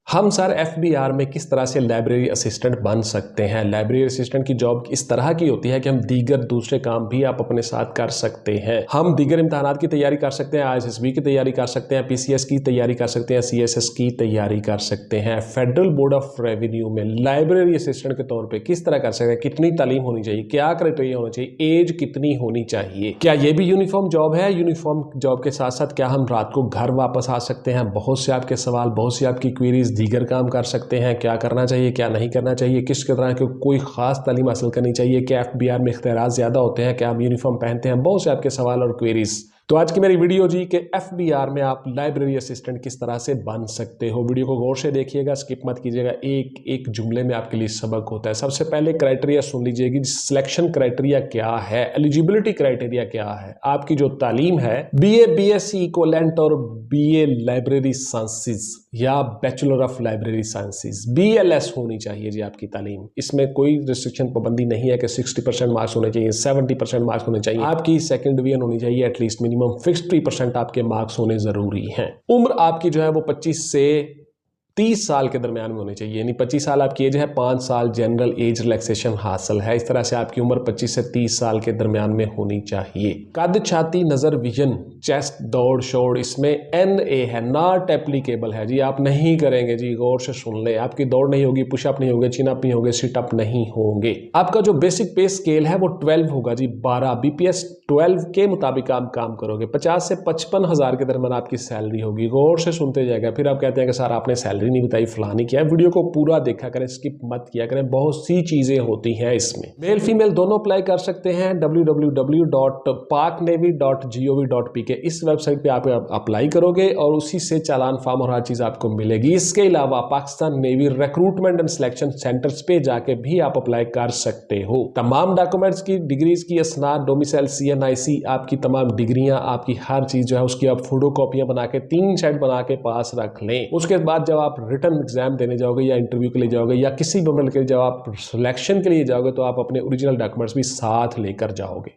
हम sir FBR में किस तरह से लाइब्रेरी असिस्टेंट बन सकते हैं। लाइब्रेरी असिस्टेंट की जॉब इस तरह की होती है कि हम दीगर दूसरे काम भी आप अपने साथ कर सकते हैं। हम दीगर इम्तहानात की तैयारी कर सकते हैं, ISSB की तैयारी कर सकते हैं, PCS की तैयारी कर सकते हैं, CSS की तैयारी कर सकते हैं। फेडरल बोर्ड ऑफ रेवेन्यू में लाइब्रेरी असिस्टेंट के तौर पर किस तरह कर सकते हैं, कितनी तालीम होनी चाहिए, क्या क्राइटेरिया होना चाहिए, एज कितनी होनी चाहिए, क्या ये भी यूनिफॉर्म जॉब है, यूनिफॉर्म जॉब के साथ साथ क्या हम रात को घर वापस आ सकते हैं। बहुत से आपके सवाल, बहुत सी आपकी क्वेरीज, दीगर काम कर सकते हैं, क्या करना चाहिए, क्या नहीं करना चाहिए, किस तरह की कोई खास तालीम हासिल करनी चाहिए, क्या एफबीआर में इख्तियारात ज़्यादा होते हैं, क्या हम यूनिफॉर्म पहनते हैं, बहुत से आपके सवाल और क्वेरीज। तो आज की मेरी वीडियो जी कि एफबीआर में आप लाइब्रेरी असिस्टेंट किस तरह से बन सकते हो। वीडियो को गौर से देखिएगा, स्किप मत कीजिएगा, एक एक जुमले में आपके लिए सबक होता है। सबसे पहले क्राइटेरिया सुन लीजिएगी, सिलेक्शन क्राइटेरिया क्या है, एलिजिबिलिटी क्राइटेरिया क्या है। आपकी जो तालीम है BA BSc इक्विवेलेंट और BA लाइब्रेरी साइंसेज या bachelor of library sciences BLS होनी चाहिए जी आपकी तालीम। इसमें कोई रिस्ट्रिक्शन पाबंदी नहीं है कि 60% मार्क्स होने चाहिए, 70% मार्क्स होने चाहिए। आपकी सेकंड डिवीजन होनी चाहिए, एटलीस्ट मिनिमम 50% आपके मार्क्स होने जरूरी हैं। उम्र आपकी जो है वो 25 से 30 साल के दरमियान में होनी चाहिए, यानी 25 साल आपकी एज है, 5 साल जनरल एज रिलैक्सेशन हासिल है। इस तरह से आपकी उम्र 25 से 30 साल के दरमियान में होनी चाहिए। कद, छाती, नजर, विजन, चेस्ट, दौड़ शोड़, इसमें NA है, नॉट एप्लीकेबल है जी, आप नहीं करेंगे जी, गौर से सुन ले। आपकी दौड़ नहीं होगी, पुशअप नहीं होंगे, चिनअप नहीं होंगे, सिटअप नहीं होंगे। आपका जो बेसिक पे स्केल है वो 12 होगा जी, 12 BPS 12 के मुताबिक आप काम करोगे। 50 से 55 हजार के दरमियान आपकी सैलरी होगी। गौर से सुनते जाएगा, फिर आप कहते हैं कि सर आपने सैलरी नहीं बताई, फलानी किया। वीडियो को पूरा देखा करें, स्किप मत किया करें, बहुत सी चीजें होती हैं इसमें। मेल फीमेल दोनों अप्लाई कर सकते हैं। www.paknavy.gov.pk इस वेबसाइट पे आप अप्लाई करोगे और उसी से चालान फॉर्म और हर चीज आपको मिलेगी। इसके अलावा Pakistan navy recruitment and selection centres पे जाके भी आप अप्लाई कर सकते हो। तमाम डॉक्यूमेंट्स की, डिग्रीज की, असनाद, डोमिसाइल, CNIC, आपकी तमाम डिग्रियां, आपकी हर चीज जो है उसकी आप फोटो कॉपियां बना के 3 सेट बना के पास रख लें। उसके बाद जब आप रिटर्न एग्जाम देने जाओगे या इंटरव्यू के लिए जाओगे या किसी भी मतलब के जब आप सिलेक्शन के लिए जाओगे तो आप अपने ओरिजिनल डॉक्यूमेंट्स भी साथ लेकर जाओगे।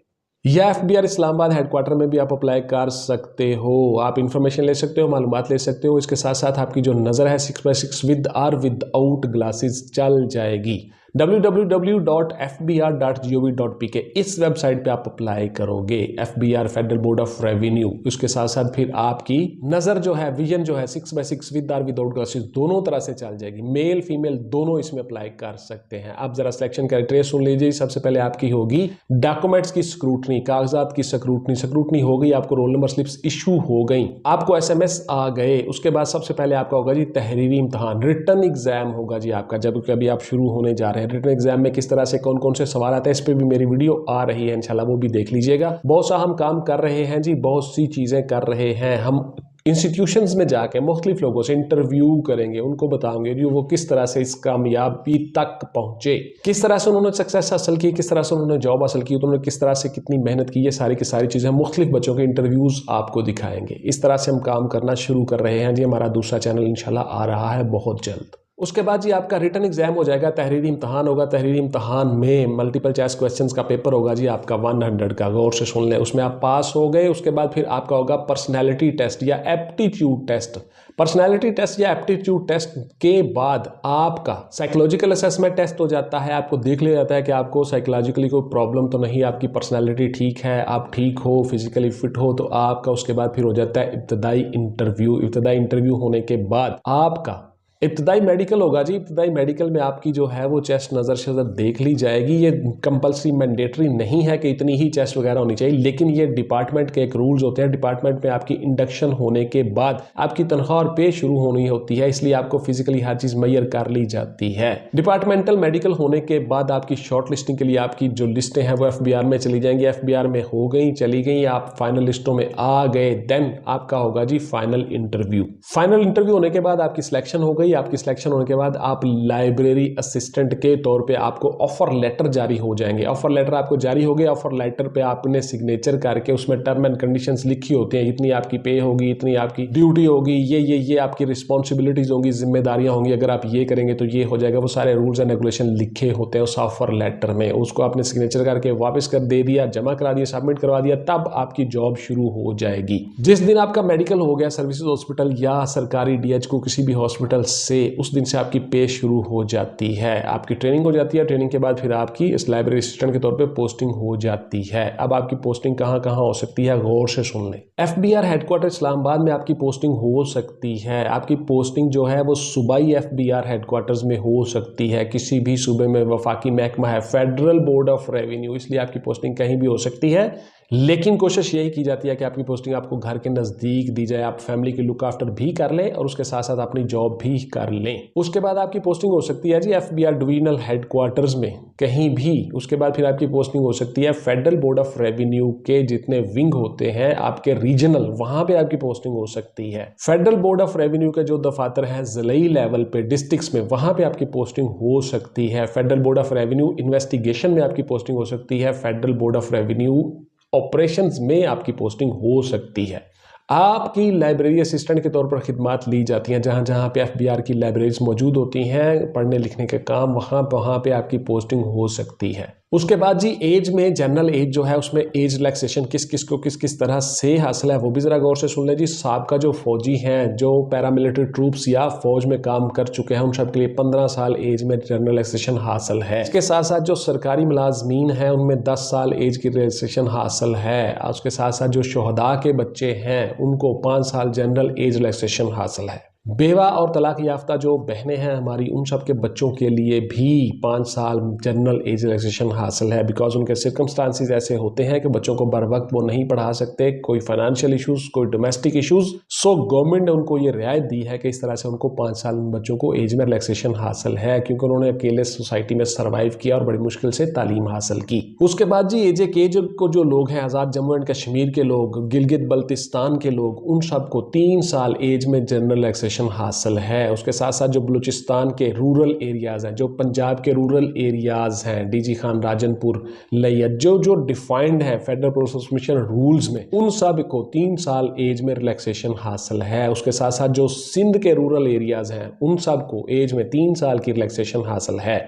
या एफबीआर इस्लामाबाद हेडक्वार्टर में भी आप अप्लाई कर सकते हो। आप इंफॉर्मेशन ले सकते हो, मालूमात ले सकते हो। इसके साथ साथ आपकी जो नज़र है 6x6 विद और विदाउट ग्लासेस चल जाएगी। www.fbr.gov.pk इस वेबसाइट पे आप अप्लाई करोगे। FBR federal board of revenue. उसके साथ साथ फिर आपकी नज़र जो है, विजन जो है 6x6 विद और विदाउट ग्लासेस दोनों तरह से चल जाएगी। मेल फीमेल दोनों इसमें अप्लाई कर सकते हैं। आप जरा सिलेक्शन क्राइटेरिया सुन लीजिए। सबसे पहले आपकी होगी डॉक्यूमेंट्स की स्क्रूटनी, कागजात की स्क्रूटनी हो गई, आपको रोल नंबर स्लिप्स इशू हो गई, आपको SMS आ गए। उसके बाद सबसे पहले आपका होगा जी तहरीरी इम्तहान, रिटर्न एग्जाम होगा जी आपका, जब कभी आप शुरू होने जा रहे हैं। रिटन एग्जाम में किस तरह से कौन कौन से सवाल आते हैं, इस पे भी मेरी वीडियो आ रही है, इंशाल्लाह वो भी देख लीजिएगा। बहुत सा हम काम कर रहे हैं जी, बहुत सी चीजें कर रहे हैं। हम इंस्टीट्यूशंस में जाके मुख्तलिफ लोगों से इंटरव्यू करेंगे, उनको बताएंगे जी वो किस तरह से इस कामयाबी तक पहुंचे, किस तरह से उन्होंने सक्सेस हासिल की, किस तरह से उन्होंने जॉब हासिल की, उन्होंने किस तरह से कितनी मेहनत की। ये सारी की सारी चीज़ें मुख्तलिफ बच्चों के इंटरव्यूज़ आपको दिखाएंगे। इस तरह से हम काम करना शुरू कर रहे हैं जी। हमारा दूसरा चैनल इंशाल्लाह आ रहा है बहुत जल्द। उसके बाद जी आपका रिटन एग्जाम हो जाएगा, तहरीरी इम्तहान होगा। तहरीरी इम्तहान में मल्टीपल चॉइस क्वेश्चंस का पेपर होगा जी आपका 100 का, गौर से सुन लें। उसमें आप पास हो गए। उसके बाद फिर आपका होगा पर्सनैलिटी टेस्ट या एप्टीट्यूड टेस्ट। पर्सनैलिटी टेस्ट या एप्टीट्यूड टेस्ट के बाद आपका साइकोलॉजिकल असेसमेंट टेस्ट हो जाता है। आपको देख लिया जाता है कि आपको साइकोलॉजिकली कोई प्रॉब्लम तो नहीं, आपकी पर्सनैलिटी ठीक है, आप ठीक हो, फिजिकली फिट हो, तो आपका उसके बाद फिर हो जाता है इब्तदाई इंटरव्यू। इब्तदाई इंटरव्यू होने के बाद आपका इब्तदाई मेडिकल होगा जी। इब्तदाई मेडिकल में आपकी जो है वो चेस्ट नज़र से देख ली जाएगी। ये कंपल्सरी मैंडेटरी नहीं है कि इतनी ही चेस्ट वगैरह होनी चाहिए, लेकिन ये डिपार्टमेंट के एक रूल्स होते हैं। डिपार्टमेंट में आपकी इंडक्शन होने के बाद आपकी तनख्वाह और पे शुरू होनी होती है, इसलिए आपको फिजिकली हर चीज़ मैयर कर ली जाती है। डिपार्टमेंटल मेडिकल होने के बाद आपकी शॉर्ट लिस्टिंग के लिए आपकी जो लिस्टें हैं वो एफबीआर में चली जाएंगी। एफबीआर में हो गई, चली गई, आप फाइनल लिस्टों में आ गए, देन आपका होगा जी फाइनल इंटरव्यू। फाइनल इंटरव्यू होने के बाद आपकी सिलेक्शन हो गई। फाइनली आपकी सिलेक्शन होने के बाद आप लाइब्रेरी असिस्टेंट के तौर पे आपको ऑफर लेटर जारी हो जाएंगे। ऑफर लेटर आपको जारी हो गया, ऑफर लेटर पे आपने सिग्नेचर करके उसमें टर्म एंड कंडीशंस लिखी होती हैं, इतनी आपकी पे होगी, इतनी आपकी ड्यूटी होगी, ये आपकी रिस्पॉन्सिबिलिटीज होंगी, जिम्मेदारियां होंगी, अगर आप ये करेंगे तो ये हो जाएगा। वो सारे रूल्स एंड रेगुलेशन लिखे होते हैं उस ऑफर लेटर में, उसको आपने सिग्नेचर करके वापस कर दे दिया, जमा करा दिया, सबमिट करवा दिया, तब आपकी जॉब शुरू हो जाएगी। जिस दिन आपका मेडिकल हो गया सर्विसेज हॉस्पिटल या सरकारी डीएचओ किसी भी हॉस्पिटल से, उस दिन से आपकी पे शुरू हो जाती है, आपकी ट्रेनिंग हो जाती है। ट्रेनिंग के बाद फिर आपकी इस लाइब्रेरी असिस्टेंट के तौर पे पोस्टिंग हो जाती है। अब आपकी पोस्टिंग कहां कहां हो सकती है, गौर से सुन लें। एफबीआर हेडक्वार्टर इस्लामाबाद में आपकी पोस्टिंग हो सकती है। आपकी पोस्टिंग जो है वो सूबाई एफबीआर हेडक्वार्टर्स में हो सकती है। किसी भी सूबे में वफाकी महकमा है, फेडरल बोर्ड ऑफ रेवेन्यू, इसलिए आपकी पोस्टिंग कहीं भी हो सकती है, लेकिन कोशिश यही की जाती है कि आपकी पोस्टिंग आपको घर के नज़दीक दी जाए, आप फैमिली की लुक आफ्टर भी कर लें और उसके साथ साथ अपनी जॉब भी कर लें। उसके बाद आपकी पोस्टिंग हो सकती है जी एफबीआर डिविजनल हेडक्वार्टर्स में कहीं भी। उसके बाद फिर आपकी पोस्टिंग हो सकती है फेडरल बोर्ड ऑफ रेवेन्यू के जितने विंग होते हैं आपके रीजनल, वहां पे आपकी पोस्टिंग हो सकती है। फेडरल बोर्ड ऑफ रेवेन्यू के जो दफातर हैं जिलाई लेवल पे, डिस्ट्रिक्ट्स में, वहां पे आपकी पोस्टिंग हो सकती है। Federal board of revenue investigation में आपकी पोस्टिंग हो सकती है। Federal board of revenue operations में आपकी पोस्टिंग हो सकती है। आपकी लाइब्रेरी असिस्टेंट के तौर पर खिदमात ली जाती हैं, जहां जहां पे एफबीआर की लाइब्रेरीज मौजूद होती हैं, पढ़ने लिखने के काम, वहां पे आपकी पोस्टिंग हो सकती है। उसके बाद जी एज में, जनरल एज जो है उसमें एज रिलैक्सेशन किस किस को किस किस तरह से हासिल है वो भी जरा गौर से सुन लें जी। साहब जो फौजी हैं, जो पैरामिलिट्री ट्रूप्स या फौज में काम कर चुके हैं, उन सब के लिए 15 साल एज में जनरल रिलैक्सेशन हासिल है। इसके साथ साथ जो सरकारी मुलाजमीन हैं उनमें 10 साल एज की रिलैक्सेशन हासिल है। उसके साथ साथ जो शोहदा के बच्चे हैं उनको 5 साल जनरल एज रिलैक्सेशन हासिल है। बेवा और तलाक याफ्ता जो बहनें हैं हमारी, उन सब के बच्चों के लिए भी 5 साल जनरल एज रिलैक्सेशन हासिल है, बिकॉज उनके सर्कमस्टांसिस ऐसे होते हैं कि बच्चों को बर वक्त वो नहीं पढ़ा सकते, कोई फाइनेंशियल इश्यूज, कोई डोमेस्टिक इश्यूज। सो गवर्नमेंट ने उनको ये रियायत दी है कि इस तरह से उनको 5 साल बच्चों को एज में रिलैक्सेशन हासिल है, क्योंकि उन्होंने अकेले सोसाइटी में सर्वाइव किया और बड़ी मुश्किल से तालीम हासिल की। उसके बाद जी एज को जो लोग हैं, आज़ाद जम्मू एंड कश्मीर के लोग, गिलगित बल्तिस्तान के लोग, उन सबको 3 साल एज में जनरल रिलैक्सेशन हासिल है। उसके साथ साथ जो बलूचिस्तान के रूरल एरियाज हैं, जो पंजाब के रूरल एरियाज हैं, डीजी खान, राजनपुर, लैयत, जो डिफाइंड है फेडरल पुलिस मिशन रूल्स में, उन सब को 3 साल एज में रिलैक्सेशन हासिल है। उसके साथ साथ जो सिंध के रूरल एरियाज हैं उन सब को एज में 3 साल की रिलैक्सेशन हासिल है।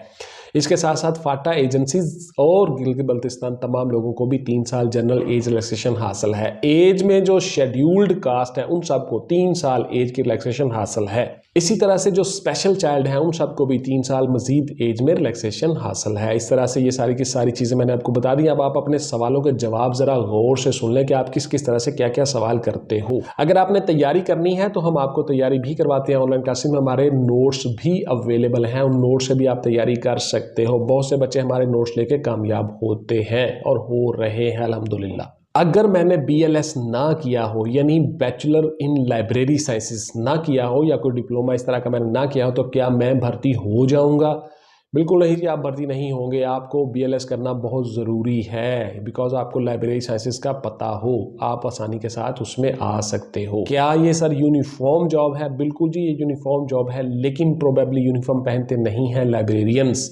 इसके साथ साथ फाटा एजेंसीज और गिलगित बल्तिस्तान तमाम लोगों को भी 3 साल जनरल एज रिलैक्सेशन हासिल है। एज में जो शेड्यूल्ड कास्ट है उन सबको 3 साल एज की रिलैक्सेशन हासिल है। इसी तरह से जो स्पेशल चाइल्ड हैं उन सबको भी 3 साल मजीद एज में रिलैक्सेशन हासिल है। इस तरह से ये सारी की सारी चीज़ें मैंने आपको बता दी। अब आप अपने सवालों के जवाब ज़रा गौर से सुन लें कि आप किस किस तरह से क्या क्या सवाल करते हो। अगर आपने तैयारी करनी है तो हम आपको तैयारी भी करवाते हैं। ऑनलाइन क्लासेस में हमारे नोट्स भी अवेलेबल हैं, उन नोट्स से भी आप तैयारी कर सकते हो। बहुत से बच्चे हमारे नोट्स लेके कामयाब होते हैं और हो रहे हैं अल्हम्दुलिल्लाह। अगर मैंने BLS ना किया हो, यानी बैचलर इन लाइब्रेरी साइंसेस ना किया हो, या कोई डिप्लोमा इस तरह का मैंने ना किया हो, तो क्या मैं भर्ती हो जाऊंगा? बिल्कुल नहीं जी, आप भर्ती नहीं होंगे। आपको BLS करना बहुत ज़रूरी है, बिकॉज आपको लाइब्रेरी साइंसेस का पता हो, आप आसानी के साथ उसमें आ सकते हो। क्या ये सर यूनिफॉर्म जॉब है? बिल्कुल जी, ये यूनिफॉर्म जॉब है, लेकिन प्रोबेबली यूनिफॉर्म पहनते नहीं हैं लाइब्रेरियंस,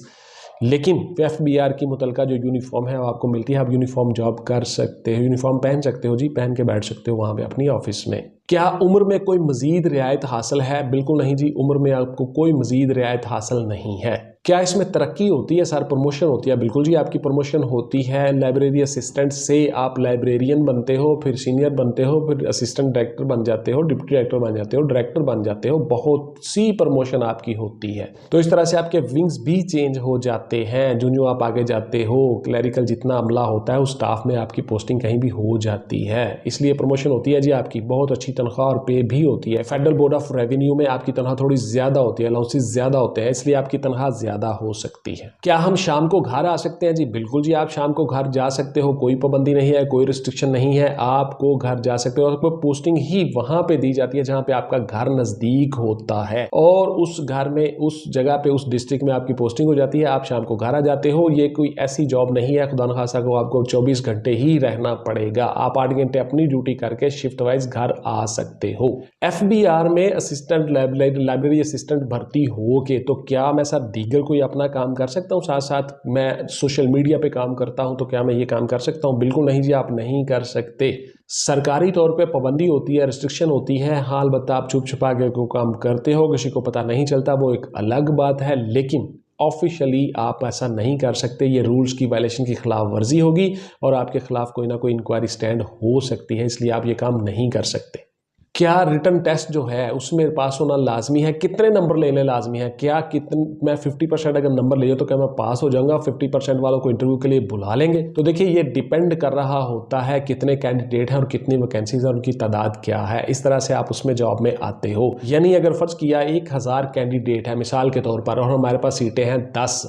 लेकिन FBR की मुतलका जो यूनिफॉर्म है वो आपको मिलती है। आप यूनिफॉर्म जॉब कर सकते हो, यूनिफॉर्म पहन सकते हो जी, पहन के बैठ सकते हो वहाँ पे अपनी ऑफिस में। क्या उम्र में कोई मजीद रियायत हासिल है? बिल्कुल नहीं जी, उम्र में आपको कोई मजीद रियायत हासिल नहीं है। क्या इसमें तरक्की होती है सर, प्रमोशन होती है? बिल्कुल जी, आपकी प्रमोशन होती है। लाइब्रेरी असिस्टेंट से आप लाइब्रेरियन बनते हो, फिर सीनियर बनते हो, फिर असिस्टेंट डायरेक्टर बन जाते हो, डिप्टी डायरेक्टर बन जाते हो, डायरेक्टर बन जाते हो। बहुत सी प्रमोशन आपकी होती है। तो इस तरह से आपके विंग्स भी चेंज हो जाते हैं। जो आप आगे जाते हो, क्लैरिकल जितना अमला होता है उस स्टाफ में आपकी पोस्टिंग कहीं भी हो जाती है, इसलिए प्रमोशन होती है जी आपकी। बहुत अच्छी तनख्वाह और पे भी होती है। फेडरल बोर्ड ऑफ रेवेन्यू में आपकी तनख्वाह थोड़ी ज़्यादा होती है, अलाउंसेस ज़्यादा होते हैं, इसलिए आपकी तनख्वाह ज़्यादा हो सकती है। क्या हम शाम को घर आ सकते हैं? जी बिल्कुल जी, आप शाम को घर जा सकते हो, कोई पाबंदी नहीं है, कोई रिस्ट्रिक्शन नहीं है, आपको घर जा सकते हो। आपको पोस्टिंग ही वहाँ पे दी जाती है जहाँ पे आपका घर नज़दीक होता है और उस घर में, उस जगह पे, उस डिस्ट्रिक्ट में आपकी पोस्टिंग हो जाती है, आप शाम को घर आ जाते हो। ये कोई ऐसी जॉब नहीं है खुदा न खासा को आपको 24 घंटे ही रहना पड़ेगा। आप 8 घंटे अपनी ड्यूटी करके शिफ्ट वाइज घर आ सकते हो। FBR में असिस्टेंट लाइब्रेरी असिस्टेंट भर्ती हो के तो क्या मैं सर दीगर कोई अपना काम कर सकता हूँ? साथ साथ मैं सोशल मीडिया पे काम करता हूँ तो क्या मैं ये काम कर सकता हूँ? बिल्कुल नहीं जी, आप नहीं कर सकते। सरकारी तौर पे पाबंदी होती है, रिस्ट्रिक्शन होती है। हाँ अलबत्ता आप छुप छुपा के को काम करते हो, किसी को पता नहीं चलता, वो एक अलग बात है, लेकिन ऑफिशियली आप ऐसा नहीं कर सकते। ये रूल्स की वायलेशन की खिलाफ वर्जी होगी और आपके खिलाफ कोई ना कोई इंक्वायरी स्टैंड हो सकती है, इसलिए आप ये काम नहीं कर सकते। क्या रिटन टेस्ट जो है उसमें पास होना लाजमी है? कितने नंबर लेने लाजमी है? क्या कितने, मैं 50% अगर नंबर ले तो क्या मैं पास हो जाऊंगा? 50% वालों को इंटरव्यू के लिए बुला लेंगे? तो देखिए ये डिपेंड कर रहा होता है कितने कैंडिडेट हैं और कितनी वैकेंसीज और उनकी तादाद क्या है, इस तरह से आप उसमें जॉब में आते हो। यानी अगर फर्ज किया 1000 कैंडिडेट है मिसाल के तौर पर और हमारे पास सीटें हैं 10,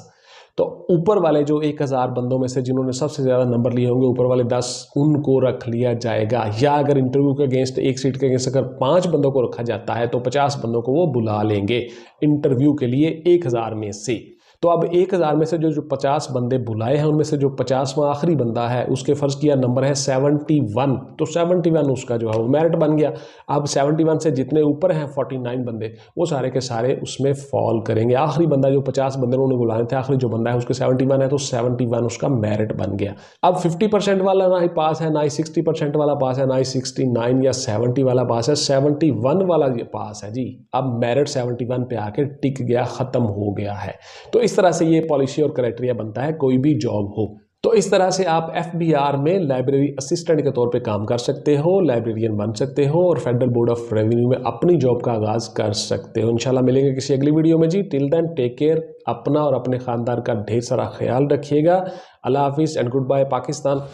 तो ऊपर वाले जो 1000 बंदों में से जिन्होंने सबसे ज़्यादा नंबर लिए होंगे, ऊपर वाले 10, उनको रख लिया जाएगा। या अगर इंटरव्यू के अगेंस्ट, एक सीट के अगेंस्ट अगर 5 बंदों को रखा जाता है तो 50 बंदों को वो बुला लेंगे इंटरव्यू के लिए 1000 में से। तो अब 1000 में से जो 50 बंदे बुलाए हैं उनमें से जो 50वां आखिरी बंदा है उसके फर्ज किया नंबर है 71, तो 71 उसका जो है वो मेरिट बन गया। अब 71 से जितने ऊपर हैं 49 बंदे, वो सारे के सारे उसमें फॉल करेंगे। आखिरी बंदा जो 50 बंदे उन्होंने बुलाए थे, आखिरी जो बंदा है उसके 71 है, तो 71 उसका मेरिट बन गया। अब 50% वाला ना ही पास है, ना ही 60% वाला पास है, ना ही 69 या 70 वाला पास है, 71 वाला ये पास है जी। अब मेरिट 71 पे आके टिक गया, खत्म हो गया है। तो इस तरह से ये पॉलिसी और क्राइटेरिया बनता है कोई भी जॉब हो। तो इस तरह से आप FBR में लाइब्रेरी असिस्टेंट के तौर पे काम कर सकते हो, लाइब्रेरियन बन सकते हो और फेडरल बोर्ड ऑफ रेवेन्यू में अपनी जॉब का आगाज कर सकते हो। इंशाल्लाह मिलेंगे किसी अगली वीडियो में जी। टिल देन टेक केयर, अपना और अपने खानदान का ढेर सारा ख्याल रखिएगा। अल्लाह हाफिज़ एंड गुड बाय। पाकिस्तान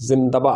जिंदाबाद।